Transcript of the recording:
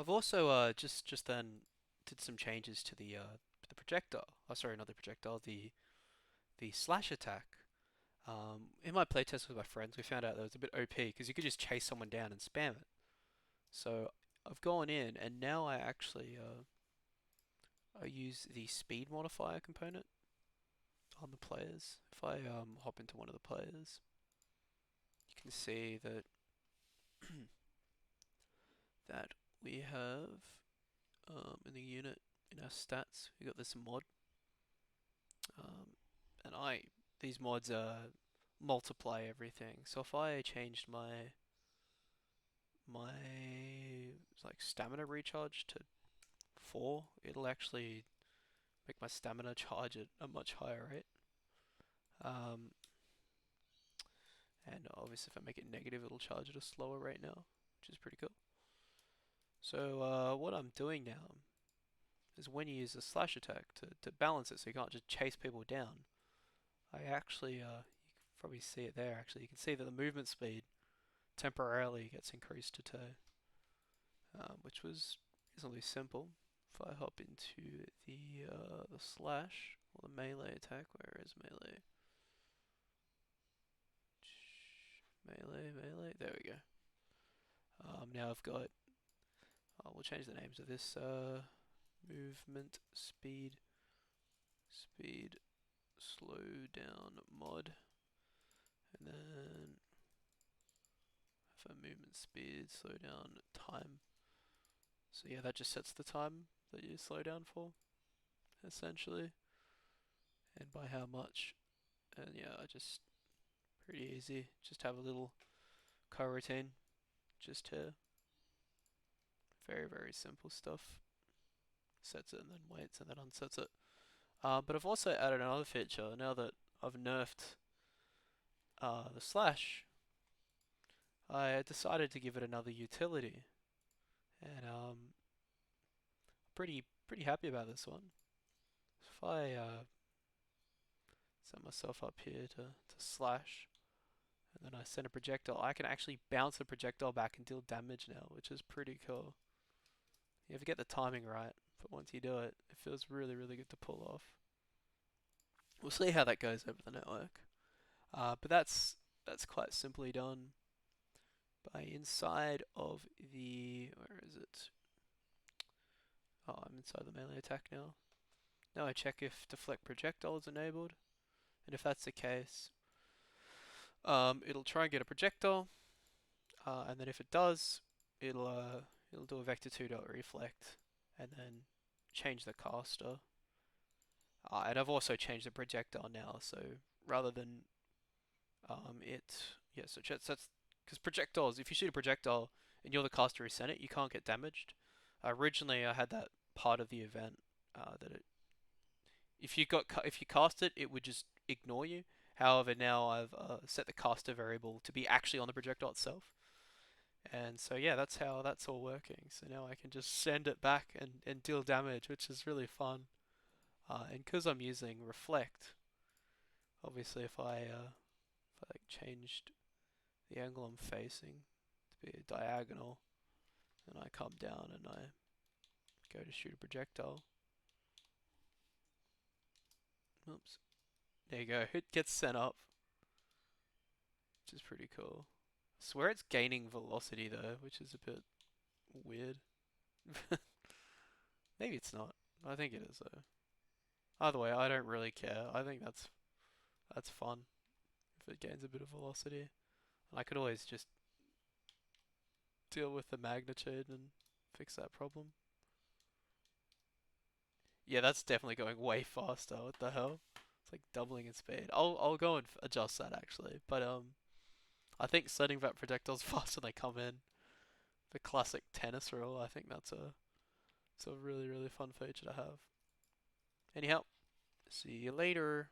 I've also just then did some changes to the projectile. Oh, sorry, not the projectile. The slash attack. In my playtest with my friends, we found out that it was a bit OP because you could just chase someone down and spam it. So I've gone in and now I actually I use the speed modifier component on the players. If I hop into one of the players, you can see that that we have in the unit in our stats we got this mod. Um, and I these mods multiply everything. So if I changed my like stamina recharge to 4, it'll actually make my stamina charge at a much higher rate. Um, and obviously if I make it negative, it'll charge at a slower rate now, which is pretty cool. So what I'm doing now is when you use the slash attack to balance it so you can't just chase people down, I actually, you can probably see it there actually, you can see that the movement speed temporarily gets increased to 2, which was reasonably simple. If I hop into the slash, or the melee attack, where is melee? Melee, there we go. Now I've got, we'll change the names of this, movement speed, slow down mod, and then for movement speed, slow down time. So yeah, that just sets the time that you slow down for, essentially, and by how much. And yeah, I just pretty easy. Just have a little coroutine, just to very simple stuff. Sets it and then waits and then unsets it. But I've also added another feature now that I've nerfed the slash. I decided to give it another utility, and pretty happy about this one. If I set myself up here to slash, and then I send a projectile, I can actually bounce a projectile back and deal damage now, which is pretty cool. You have to get the timing right, but once you do it, it feels really good to pull off. We'll see how that goes over the network. But that's quite simply done by inside of where is it? Oh, I'm inside the melee attack now. Now I check if deflect projectile is enabled, and if that's the case, it'll try and get a projectile, and then if it does, it'll do a vector2.reflect, and then change the caster. And I've also changed the projectile now, so rather than so that's because projectiles. If you shoot a projectile and you're the caster who sent it, you can't get damaged. Originally, I had that part of the event that if you cast it, it would just ignore you. However, now I've set the caster variable to be actually on the projectile itself, and so yeah, that's how that's all working. So now I can just send it back and deal damage, which is really fun. And because I'm using reflect, obviously if I like changed the angle I'm facing to be a diagonal, and I come down and I go to shoot a projectile. Oops. There you go. It gets sent up, which is pretty cool. I swear it's gaining velocity though, which is a bit weird. Maybe it's not. I think it is though. Either way, I don't really care. I think that's fun if it gains a bit of velocity. And I could always just deal with the magnitude and fix that problem. Yeah, that's definitely going way faster. What the hell? It's like doubling in speed. I'll go and adjust that actually. But I think setting that projectiles faster than they come in, the classic tennis rule. I think it's a really fun feature to have. Anyhow, see you later.